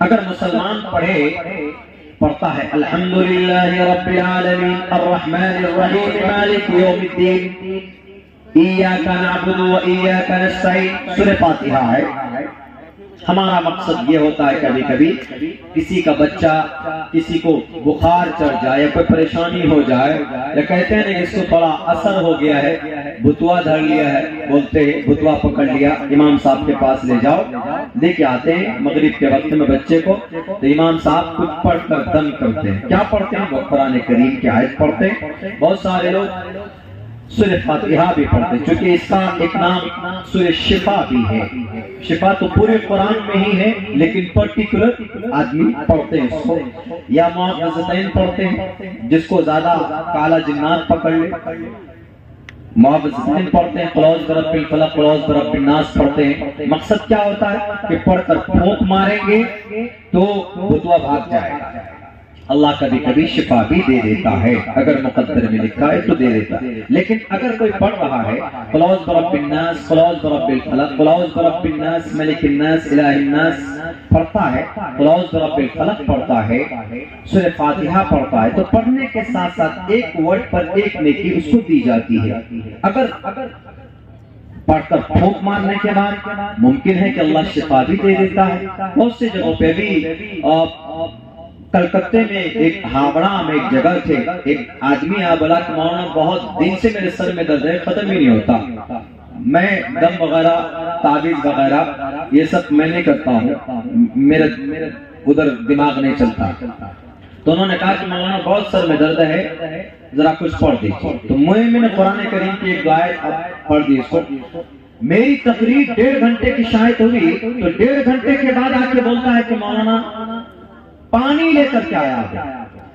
अगर मुसलमान पढ़ता है अल्हम्दुलिल्लाहि रब्बिल आलमीन अर्रहमानिर रहीम मालिकि यौमिद्दीन इय्याका नअबुदु व इय्याका नस्तईन, सूरह फातिहा है। हमारा मकसद ये होता है कभी कभी किसी का बच्चा, किसी को बुखार चढ़ जाए या कोई परेशानी हो जाए, या कहते हैं ना इसको बड़ा असर हो गया है, बुतवा धर लिया है, बोलते हैं बुतवा पकड़ लिया, इमाम साहब के पास ले जाओ, लेके आते हैं मगरिब के वक्त में बच्चे को, तो इमाम साहब कुछ पढ़कर दम करते हैं। क्या पढ़ते हैं? वो कुरान करीम की आयत पढ़ते हैं। बहुत सारे लोग सूरह फातिहा भी पढ़ते हैं, क्योंकि इसका एक नाम सूरह शिफा भी है। शिफा तो पूरे कुरान में ही है, लेकिन पर्टिकुलर आदमी पढ़ते हैं उसको, या मुअव्विज़तैन पढ़ते हैं जिसको ज्यादा काला जिन्नात पकड़ ले, मुअव्विज़तैन पढ़ते हैं, क़ुल औज़ बिरब्बिल फलक, क़ुल औज़ बिरब्बिन नास पढ़ते हैं। मकसद क्या होता है कि पढ़कर फूंक मारेंगे तो बुतवा भाग जाएगा। अल्लाह कभी कभी शिफा भी दे देता है, अगर मुक़द्दर में लिखा है तो दे देता है। लेकिन अगर कोई पढ़ रहा है क़ुल औज़ बिरब्बिन नास, क़ुल औज़ बिरब्बिल फलक, क़ुल औज़ बिरब्बिन नास मलिकिन नास इलाहिन नास पढ़ता है, क़ुल औज़ बिरब्बिल फलक पढ़ता है, सूरह फातिहा पढ़ता है, तो पढ़ने के साथ साथ एक वर्ड पर एक नेकी उसको दी जाती है। अगर पढ़कर फूंक मारने के बाद मुमकिन है कि अल्लाह शिफा भी दे देता है। बहुत सी जगहों पे भी कलकत्ते में एक हावड़ा में एक जगह थे, एक आदमी आ बोला कि मौलाना बहुत दिन से मेरे सर में दर्द है, खत्म ही नहीं होता, मैं दम वगैरह ताबीज वगैरह ये सब मैं नहीं करता हूँ, मेरे उधर दिमाग नहीं चलता। तो उन्होंने कहा कि मौलाना बहुत सर में दर्द है, जरा कुछ पढ़ दीजिए। तो मैंने कुरान करीम की एक आयत पढ़ दी इसको। मेरी तकरीर 1.5 घंटे की शायद हुई, तो 1.5 घंटे के बाद आके बोलता है कि मौलाना पानी लेकर क्या आया,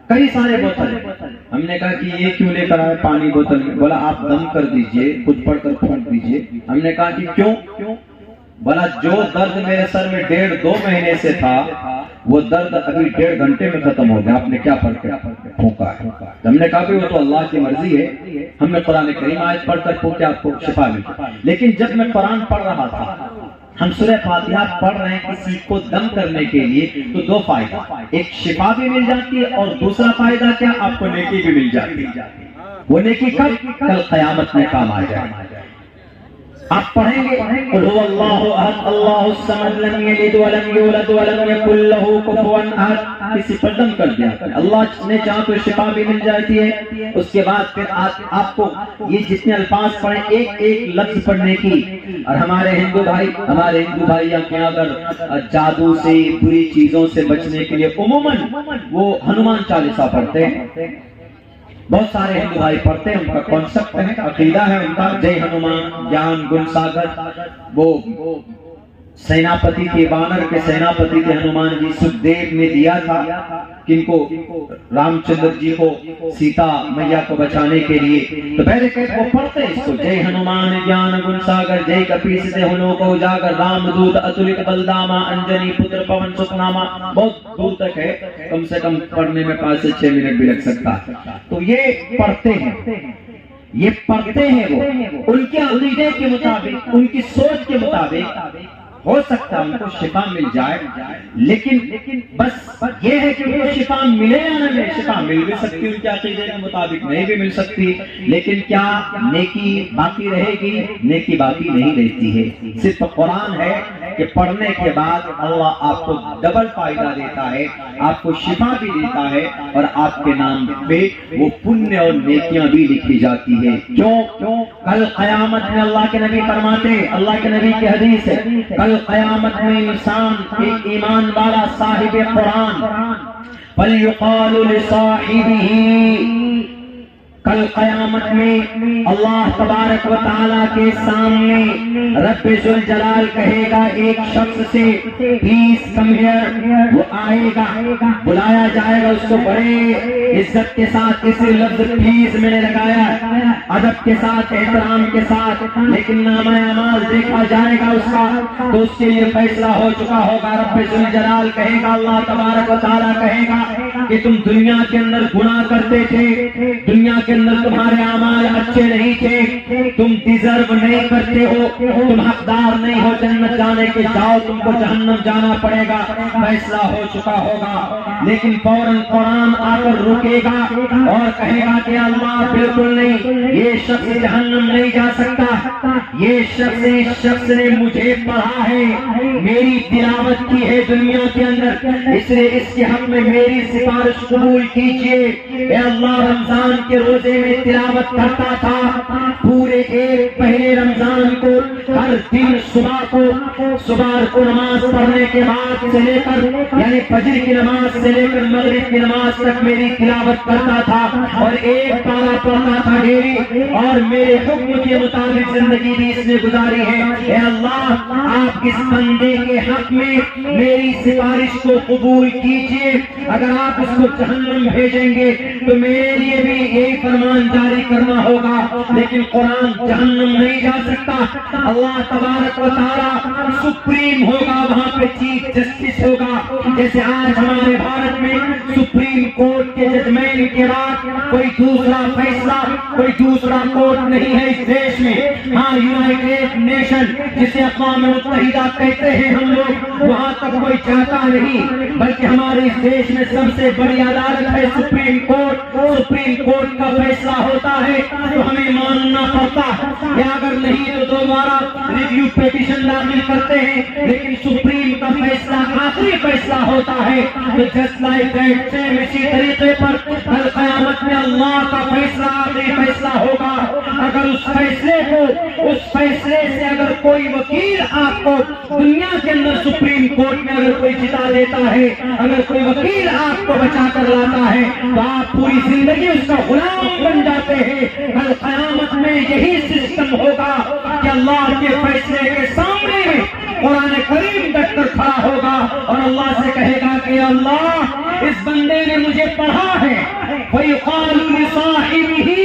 कई सारे बोतल। हमने कहा कि ये क्यों लेकर आए पानी बोतल में? बोला आप दम कर दीजिए, कुछ पढ़कर फूंक दीजिए। हमने कहा कि क्यों? बोला जो दर्द मेरे सर में 1.5-2 महीने से था, वो दर्द अभी 1.5 घंटे में खत्म हो गया, आपने क्या पढ़ के फूंका है? हमने कहा भी वो तो अल्लाह की मर्जी है, हमने कुरान करीम आयत पढ़कर फूंके आपको शिफा मिली। लेकिन जब मैं कुरान पढ़ रहा था, हम सूरह फातिहा पढ़ रहे हैं किसी को दम करने के लिए, तो 2 फायदा, एक शिफा भी मिल जाती है और दूसरा फायदा क्या, आपको नेकी भी मिल जाती है। वो नेकी कब? कल क़यामत में काम आ जाए। आप पढ़ेंगे क़ुल हुवल्लाहु अहद अल्लाहुस समद लम यलिद व लम यूलद व लम यकुल लहू कुफुवन अहद, किसी पर दम कर दिया, अल्लाह ने चाहा तो शिफा भी मिल जाती है। उसके बाद फिर आपको ये जितने अल्फाज पढ़े, एक एक लफ्ज पढ़ने की। और हमारे हिंदू भाई के अगर जादू से, बुरी चीजों से बचने के लिए उमूमन वो हनुमान चालीसा पढ़ते हैं। बहुत सारे हिंदू भाई पढ़ते हैं, उनका कॉन्सेप्ट है, अकीदा है उनका, जय हनुमान ज्ञान गुण सागर। वो सेनापति के, वानर के सेनापति के हनुमान जी सुखदेव ने दिया था किनको? रामचंद्र जी को, सीता मैया को बचाने के लिए। तो पहले कहते वो पढ़ते इसको, जय हनुमान ज्ञान गुण सागर, जय कपीस से हुनो को उजागर, रामदूत अतुलित बलदामा, अंजनी पुत्र पवन सुखनामा। बहुत दूर तक है, कम से कम पढ़ने में 5 से 6 मिनट भी लग सकता है। तो ये पढ़ते हैं, ये पढ़ते हैं, वो उनके अकीदे के मुताबिक, उनकी सोच के मुताबिक हो सकता है उनको शिफा मिल जाए। लेकिन बस ये है कि उनको शिफा मिले या न मिले, शिफा मिल भी सकती है उनके अकीदे के मुताबिक, नहीं भी मिल सकती। लेकिन क्या नेकी बाकी रहेगी? नेकी बाकी नहीं रहती है। सिर्फ कुरान है कि पढ़ने के बाद अल्लाह आपको डबल फायदा देता है, आपको शिफा भी देता है, और आपके नाम पे वो पुण्य और नेकियां भी लिखी जाती है। क्यों? कल क़यामत में अल्लाह के नबी फरमाते, अल्लाह के नबी की हदीस है, कल क़यामत में इंसान, एक ईमान वाला साहिब कुरान, फल्युक़ालु लिसाहिबिही, कल क़यामत में अल्लाह तबारक व तआला के सामने रब्बे जुल जलाल कहेगा एक शख्स से, प्लीज कम हियर। वो आएगा, बुलाया जाएगा उसको बड़े इज्जत के साथ। इस लफ्ज प्लीज मैंने लगाया अदब के साथ, एहतराम के साथ, लेकिन नामा अमाल देखा जाएगा उसका, तो उसके लिए फैसला हो चुका होगा। रब्बे जुल जलाल कहेगा, अल्लाह तबारक व तआला कहेगा कि तुम दुनिया के अंदर गुनाह करते थे, दुनिया के अंदर तुम्हारे अमाल अच्छे नहीं थे, तुम डिजर्व नहीं करते हो, तुम हकदार नहीं हो जन्नत जाने के, जाओ तुमको जहन्नम जाना पड़ेगा, फैसला हो चुका होगा। लेकिन फौरन कुरान आकर रुकेगा और कहेगा कि अल्लाह बिल्कुल नहीं, ये शख्स जहन्नम नहीं जा सकता, ये शख्स इस शख्स ने मुझे पढ़ा है, मेरी तिलावत की है दुनिया के अंदर, इसलिए इसके हक में मेरी सिफारिश कबूल कीजिए। अल्लाह रमजान के रोजे में तिलावत करता था, पूरे एक पहले रमजान को हर दिन सुबह को नमाज पढ़ने के बाद से लेकर यानी फजर की नमाज से लेकर मगरिब की नमाज तक मेरी तिलावत करता था और एक पारा पढ़ता था डेली, और मेरे हुक्म के मुताबिक जिंदगी भी इसने गुजारी है। ए अल्लाह, आप इस बंदे के हक में मेरी सिफारिश को कबूल कीजिए, अगर आप इसको जहन्नम भेजेंगे तो मेरे लिए भी यही फरमान जारी करना होगा, लेकिन कुरान जहन्नम नहीं जा सकता। अल्लाह तबारक व तआला सुप्रीम होगा, वहाँ पे चीफ जस्टिस होगा। जैसे आज हमारे भारत में सुप्रीम कोर्ट के जजमेंट के बाद कोई दूसरा फैसला, कोई दूसरा कोर्ट नहीं है इस देश में। हाँ, यूनाइटेड नेशन जिसे अक़वाम मुत्तहिदा कहते हैं हम लोग, वहाँ तक कोई जाता नहीं, बल्कि हमारे इस देश में सबसे बड़ी अदालत है सुप्रीम कोर्ट। सुप्रीम कोर्ट का फैसला होता है तो हमें मानना पड़ता है, या अगर नहीं तो दोबारा रिव्यू पिटीशन दाखिल करते हैं, लेकिन सुप्रीम का फैसला आखिरी फैसला होता है। तो जस्ट लाइक दैट सेम इसी तरीके पर कल क़यामत में अल्लाह का फैसला आखिरी फैसला होगा। अगर उस फैसले से अगर कोई वकील आपको दुनिया के अंदर सुप्रीम कोर्ट में अगर कोई जिता देता है, अगर कोई वकील आपको बचा कर लाता है, तो आप पूरी जिंदगी उसका गुलाम बन जाते हैं। कल क़यामत में यही सिस्टम होगा कि अल्लाह के फैसले के सामने में कुरान करीम डटकर खड़ा होगा और अल्लाह से कहेगा कि अल्लाह, इस बंदे ने मुझे पढ़ा है। फ़युक़ालु लिसाहिबिही,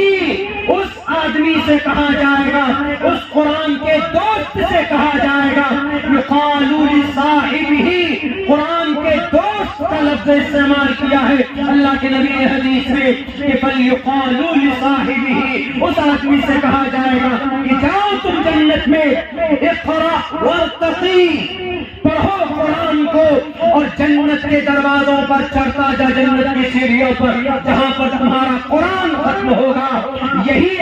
उस आदमी से कहा जाएगा, उस कुरान के दोस्त से कहा जाएगा, युक़ालु लिसाहिबिही, कुरान के दोस्त का लफ्ज़ इस्तेमाल किया है अल्लाह के नबी ने हदीस में कि फ़युक़ालु लिसाहिबिही, उस आदमी से कहा जाएगा कि जाओ तुम जन्नत में, इक़रा वर्तक़ी, पढ़ो कुरान को और जन्नत के दरवाजों पर चढ़ता जा, जन्नत की सीढ़ियों पर जहाँ पर तुम्हारा कुरान खत्म होगा। यही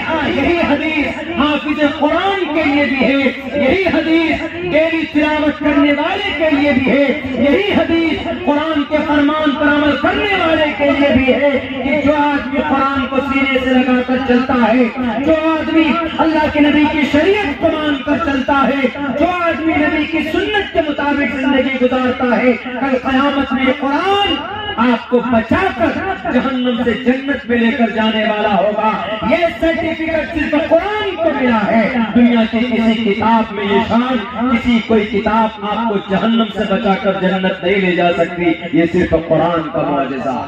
हदीस हाफिज कुरान के लिए भी है, यही हदीस डेली तिलावत करने वाले के लिए भी है, यही हदीस कुरान के फरमान पर अमल करने वाले के लिए भी है कि जो आदमी कुरान को सीने से लगाकर चलता है, जो आदमी अल्लाह के नबी की शरीयत को मानकर चलता है, जो आदमी नबी की सुन्नत के मुताबिक जिंदगी गुजारता है, कल क़यामत में कुरान आपको बचाकर जहन्नम से जन्नत में लेकर जाने वाला होगा। ये सर्टिफिकेट सिर्फ कुरान को मिला है, दुनिया की किसी किताब में ये शान, किसी कोई किताब आपको जहन्नम से बचाकर जन्नत नहीं ले जा सकती। ये सिर्फ कुरान का मौजज़ा,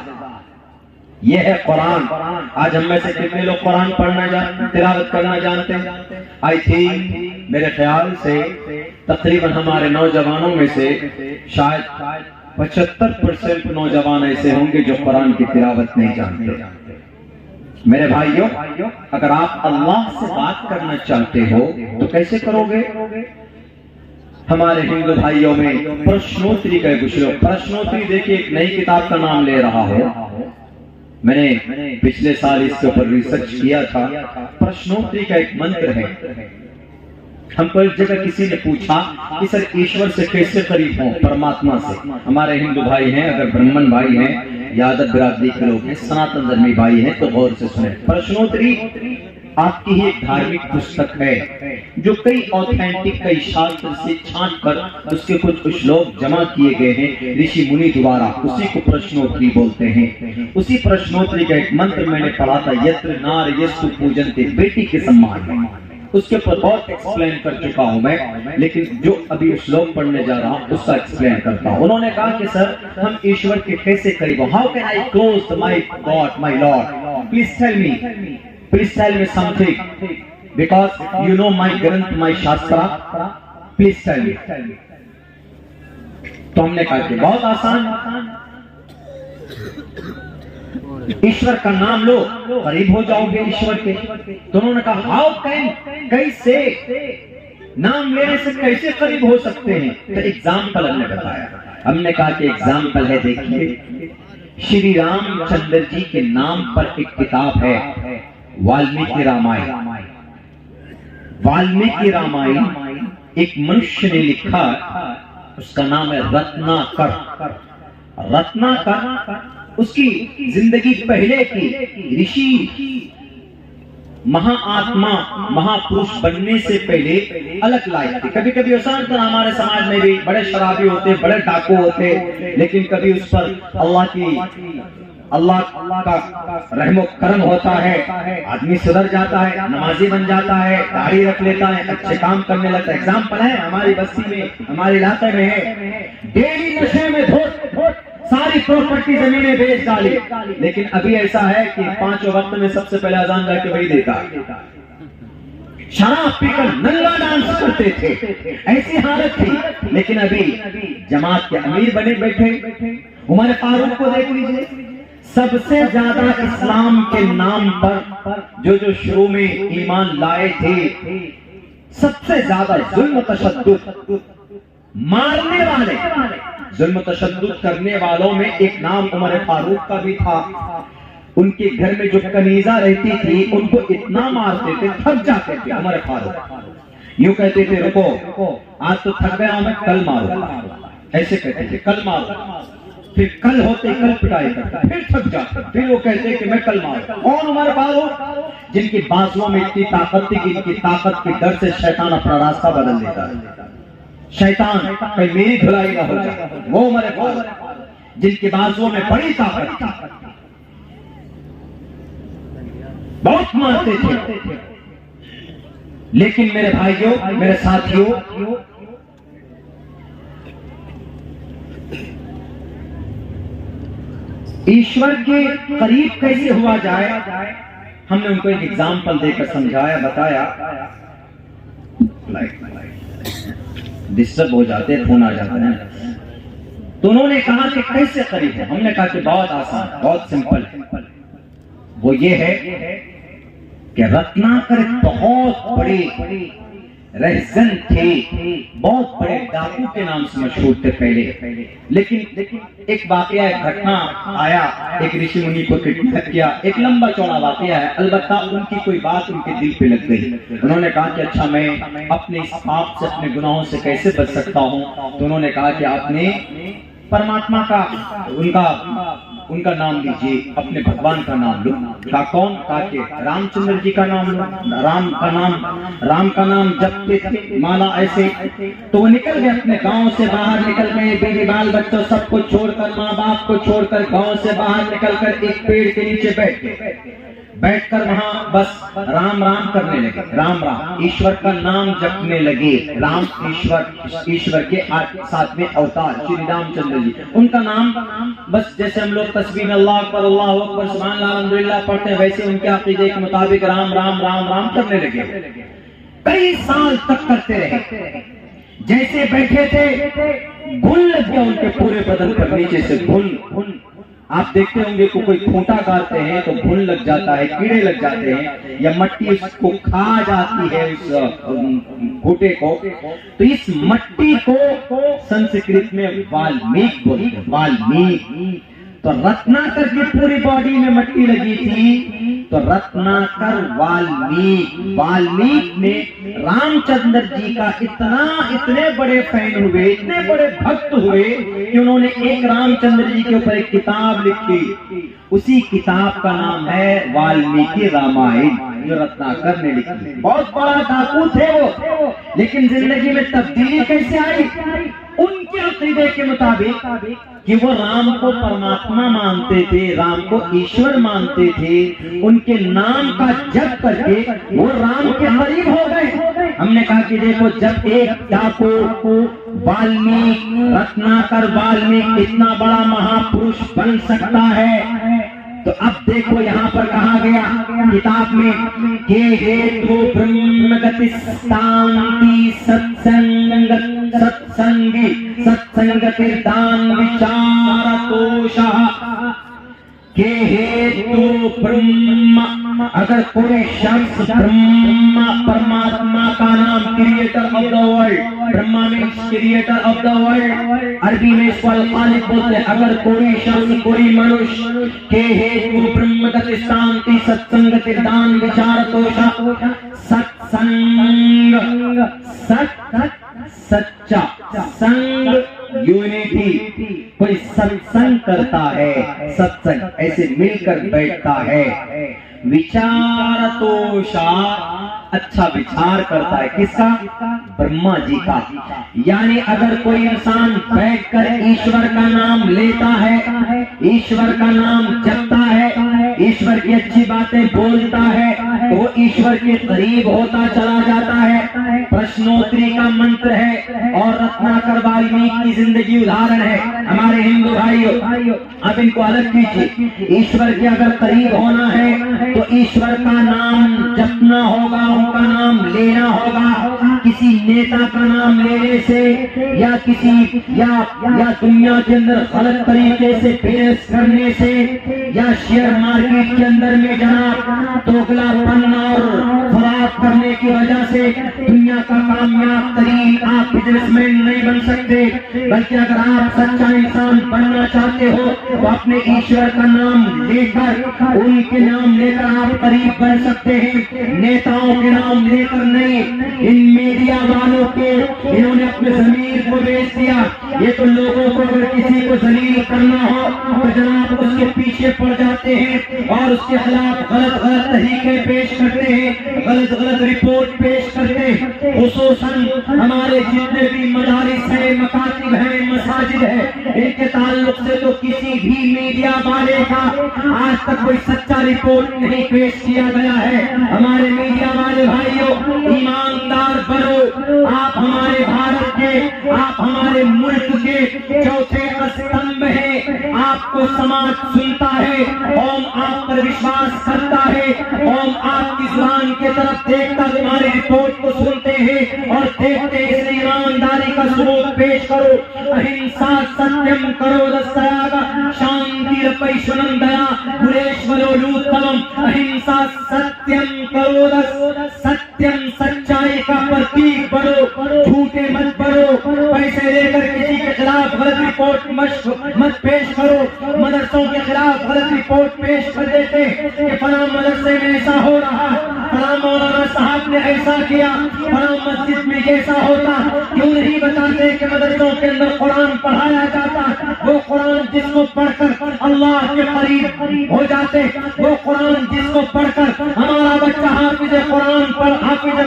ये है कुरान। आज हम में से कितने लोग कुरान पढ़ना तिलावत करना जानते हैं? आई थिंक, मेरे ख्याल से तकरीबन हमारे नौजवानों में से शायद 75% नौजवान ऐसे होंगे जो कुरान की तिलावत नहीं जानते। मेरे भाइयों, अगर आप अल्लाह से बात करना चाहते हो तो कैसे करोगे? हमारे हिंदू भाइयों में प्रश्नोत्तरी का कुछ लोग, प्रश्नोत्तरी देखिए एक नई किताब का नाम ले रहा है। मैंने पिछले साल इसके ऊपर रिसर्च किया था। प्रश्नोत्तरी का एक मंत्र है। हमको एक जगह किसी ने पूछा कि सर ईश्वर से कैसे करीब हो, परमात्मा से। हमारे हिंदू भाई हैं, अगर ब्राह्मण भाई हैं, यादव बिरादरी के लोग हैं, सनातन धर्मी भाई हैं, तो गौर से सुने। प्रश्नोत्तरी आपकी ही एक धार्मिक पुस्तक है जो कई ऑथेंटिक, कई शास्त्र से छांट कर उसके कुछ श्लोक जमा किए गए हैं ऋषि मुनि द्वारा, उसी को प्रश्नोत्तरी बोलते हैं। उसी प्रश्नोत्तरी का एक मंत्र मैंने पढ़ा था, यत्र नार यस्तु पूजन्ते, बेटी के सम्मान में। उसके ऊपर बहुत एक्सप्लेन कर चुका हूं मैं, लेकिन जो अभी श्लोक पढ़ने जा रहा हूं उसका एक्सप्लेन करता हूं। उन्होंने कहा कि सर हम ईश्वर के कैसे करीब, how can I close my God, my lord, please tell me something, because you know my ग्रंथ, माय शास्त्रा, प्लीज टेल मी। तो हमने कहा कि बहुत आसान, ईश्वर का नाम लो, करीब हो जाओगे ईश्वर के। तो उन्होंने कहा हाउ कैन, कैसे, नाम लेने से कैसे करीब हो सकते हैं? तो एग्जाम्पल हमने बताया। हमने कहा कि एग्जाम्पल है, देखिए श्री रामचंद्र जी के नाम पर एक किताब है वाल्मीकि रामायण। वाल्मीकि रामायण एक मनुष्य ने लिखा, उसका नाम है रत्नाकर। रत्नाकर उसकी जिंदगी पहले की ऋषि महाआत्मा महापुरुष बनने से पहले अलग लाइफ थी। कभी कभी ऐसा होता है हमारे समाज में भी, बड़े शराबी होते, बड़े डाकू होते, लेकिन कभी उस पर अल्लाह का रहमो करम होता है, आदमी सुधर जाता है, नमाजी बन जाता है, दाढ़ी रख लेता है, अच्छे काम करने लगता है। एग्जाम्पल है हमारी बस्ती में, हमारे इलाके में है, डेली नशे में धोत सारी प्रॉपर्टी जमीनें बेच डाली, लेकिन अभी ऐसा है कि 5 वक्त में सबसे पहले अजान जाके वही देता। शराब पीकर नंगा डांस करते थे, ऐसी हालत थी। लेकिन अभी जमात के अमीर बने बैठे। उमर फारूक को देख लीजिए, सबसे ज्यादा इस्लाम के नाम पर जो शुरू में ईमान लाए थे, सबसे ज्यादा जुल्म तशद्दुद मारने वाले, जुल्म तशद्दुद करने वालों में एक नाम उमर फारूक का भी था। उनके घर में जो कनीजा रहती थी उनको इतना मारते थे, थक जाते थे। उमर फारूक यूं कहते थे, रुको आज तो थक गया हूं मैं, कल मारो, ऐसे कहते थे, कल मारो। फिर कल होते कल पिटाई करता, फिर थक जाता, फिर वो कहते कि मैं कल मारू। कौन उमर फारूक? जिनकी बाजुओं में इतनी ताकत थी कि इनकी ताकत के डर से शैतान अपना रास्ता बदल देता है। शैतान कहीं मेरी धुलाई ना हो जाए, वो उमर फारूक जिनके बाजुओं में बड़ी ताकत थी, बहुत मानते थे। लेकिन मेरे भाइयों, मेरे साथियों, ईश्वर के करीब कैसे हुआ जाए, हमने उनको एक एग्जाम्पल देकर समझाया, बताया। डिस्टर्ब हो जाते हैं, फोन आ जाता है। तो उन्होंने कहा कि कैसे करीब है? हमने कहा कि बहुत आसान, बहुत सिंपल है। वो ये है कि रत्नाकर बहुत बड़े रहजन थे, बहुत बड़े डाकू के नाम से मशहूर थे पहले। लेकिन एक वाकया, एक घटना आया, एक ऋषि मुनि को किडनैप किया, एक लंबा चौड़ा वाकया है। अलबत्ता उनकी कोई बात उनके दिल पे लग गई। उन्होंने कहा कि अच्छा मैं अपने इस पाप से, अपने गुनाहों से कैसे बच सकता हूँ? तो उन्होंने कहा कि आपने परमात्मा का, उनका नाम लीजिए, अपने भगवान का नाम लो। कहा कौन? कहा कि रामचंद्र जी का नाम लो। राम का नाम जपते थे, माला ऐसे। तो वो निकल गए, अपने गांव से बाहर निकल गए, बीवी बाल बच्चों सबको छोड़कर, माँ बाप को छोड़कर गांव से बाहर निकलकर एक पेड़ के नीचे बैठ गए। बैठकर वहां बस राम राम करने लगे, राम राम, ईश्वर का नाम जपने लगे। राम ईश्वर के 7वें अवतार श्री रामचंद्र जी, उनका नाम बस जैसे हम लोग तस्बीह अल्लाह अकबर, अल्लाहु अकबर, सुभान अल्लाह, अल्हम्दुलिल्लाह पढ़ते हैं, वैसे उनके अकीदे के मुताबिक राम राम राम राम करने लगे। कई साल तक करते रहे। जैसे बैठे थे, घुन लग गया उनके पूरे बदन पर, नीचे से घुन। आप देखते होंगे को कोई खूंटा गाड़ते हैं तो घुन लग जाता है, कीड़े लग जाते हैं, या मट्टी उसको खा जाती है, उस खूंटे को। तो इस मट्टी को संस्कृत में वाल्मीकि बोलते हैं, वाल्मीकि। तो रत्नाकर की पूरी बॉडी में मट्टी लगी थी, तो रत्नाकर वाल्मीकि में रामचंद्र जी का इतने बड़े फैन हुए, इतने बड़े भक्त हुए कि उन्होंने एक रामचंद्र जी के ऊपर एक किताब लिखी। उसी किताब का नाम है वाल्मीकि रामायण, जो रत्नाकर ने लिखी। बहुत बड़ा डाकू थे वो, लेकिन जिंदगी में तब्दीली कैसे आई? उनके अकीदे के मुताबिक कि वो राम को परमात्मा मानते थे, राम को ईश्वर मानते थे। उनके नाम का जप करके वो राम के करीब हो गए। हमने कहा कि देखो, जब एक डाकू वाल्मीकि, रत्नाकर वाल्मीकि इतना बड़ा महापुरुष बन सकता है, तो अब देखो यहाँ पर कहा गया किताब में के हेतु ब्रह्मगति शांति सत्संगी सत्संगति दान विचार तोषः। के हेतु ब्रह्म, अगर कोई शख्स ब्रह्मा परमात्मा का नाम creator of the world, Brahma means creator of the world, अरबी में इसको अल-खालिक बोलते हैं। अगर कोई शख्स कोई मनुष्य के हेतु ब्रह्म गति शांति सत्संग दान विचार तोषा सत्संग सच्चा संग यूनिटी, कोई सत्संग करता है, सत्संग ऐसे मिलकर बैठता है, विचार तोषा अच्छा विचार करता है, किसका? ब्रह्मा जी का। यानी अगर कोई इंसान बैठकर ईश्वर का नाम लेता है, ईश्वर का नाम जपता है, ईश्वर की अच्छी बातें बोलता है, तो वो ईश्वर के करीब होता चला जाता है। प्रश्नोत्तरी का मंत्र है और रत्नाकर वाल्मीकि की जिंदगी उदाहरण है। हमारे हिंदू भाइयों, अब इनको अलग कीजिए। ईश्वर के अगर करीब होना है तो ईश्वर का नाम जपना होगा, उनका नाम लेना होगा। किसी नेता का नाम लेने से या किसी या दुनिया के अंदर गलत तरीके से बिजनेस करने से या शेयर मार्केट के अंदर में जनाब दोगलापन और खराब करने की वजह से दुनिया का कामयाब तरीन आप बिजनेसमैन नहीं बन सकते। बल्कि अगर आप सच्चा इंसान बनना चाहते हो तो अपने ईश्वर का नाम लेकर, उनके नाम लेकर आप करीब बन सकते हैं, नेताओं के नाम लेकर नहीं। इन मीडिया वालों के इन्होंने अपने जमीर को बेच दिया। ये तो लोगों को अगर किसी को जलील करना हो तो जनाब उसके पीछे पड़ जाते हैं और उसके खिलाफ गलत गलत तरीके पेश करते हैं, गलत गलत रिपोर्ट पेश करते हैं। खुसूसन हमारे जितने भी मदारिस है, मकातिब है, मसाजिद है, इनके ताल्लुक से तो किसी भी मीडिया वाले का आज तक कोई सच्चा रिपोर्ट नहीं पेश किया गया है। हमारे मीडिया वाले भाइयों, ईमानदार बनो। आप हमारे भारत के, आप हमारे मुल्क के चौथे स्तंभ हैं। आपको समाज सुनता है, कौम आप पर विश्वास करता है, कौम आपकी जुबान की तरफ देखकर तुम्हारी रिपोर्ट को सुनते हैं और देखते हैं। इसलिए ईमानदारी का सबूत पेश करो। अहिंसा सत्यम करो दस्तयागा शांति रपैशुनम दया गुरेश्वरो लूतम। अहिंसा सत्यम करो सत्यम सच्चाई का प्रतीक बनो, झूठे मत बनो। पैसे लेकर किसी के खिलाफ गलत रिपोर्ट मत पेश करो। मदरसों के खिलाफ गलत रिपोर्ट पेश कर देते कि फलां मदरसे में ऐसा हो रहा, फलां मौलाना साहब ने ऐसा किया, फलां मस्जिद में ऐसा होता। क्यों नहीं बताते कि मदरसों के अंदर कुरान पढ़ाया जाता? वो कुरान जिसको पढ़कर अल्लाह के करीब हो जाते, वो कुरान जिसको पढ़कर हमारा बच्चा हाफिज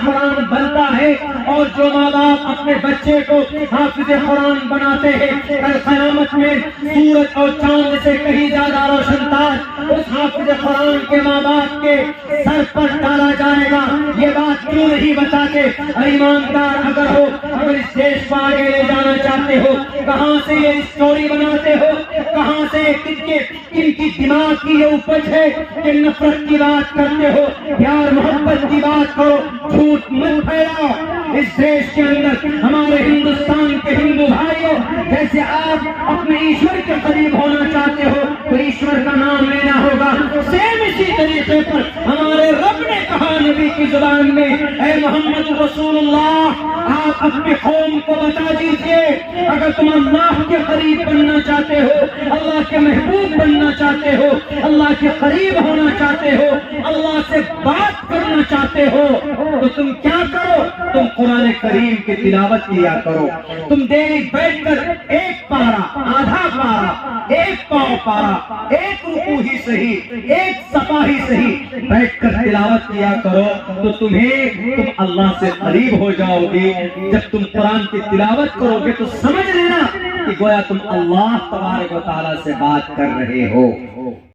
कुरान बनता है। और जो माँ बाप अपने बच्चे को हाफिज कुरान बनाते हैं, कल क़यामत में सूरज और चांद से कहीं ज्यादा रोशनदार उस हाफिज कुरान के माँ बाप के सर पर डाला जाएगा। ये बात क्यों नहीं बताते? ईमानदार अगर हो, अगर इस देश को आगे ले जाना चाहते हो, कहाँ से ये स्टोरी बनाते हो? कहाँ से किनकी दिमाग की ये उपज है कि नफरत की बात करते हो? प्यार मोहब्बत की बात करो, झूठ मत फैलाओ। इस देश के अंदर हमारे हिंदुस्तान के हिंदू भाइयों, जैसे आप अपने ईश्वर के करीब होना चाहते हो तो ईश्वर का नाम लेना होगा। सेम इसी तरीके पर हमारे रब ने कहा नबी की जुबान में, ऐ मोहम्मद रसूलुल्लाह, आप अपने कौम को बता दीजिए, अगर तुम अल्लाह के करीब बनना चाहते हो, अल्लाह के महबूब बनना चाहते हो, अल्लाह के करीब होना चाहते हो, अल्लाह से बात करना चाहते हो, तो तुम क्या करो? तुम कुरान करीम की तिलावत किया करो। तुम डेली बैठकर एक पारा, आधा पारा, एक पाव पारा, एक रुकू ही सही, एक सफा ही सही बैठकर तिलावत किया करो, तो तुम अल्लाह से करीब हो जाओगे। जब तुम कुरान की तिलावत करोगे तो समझ लेना कि गोया तुम अल्लाह तबारक व तआला से बात कर रहे हो।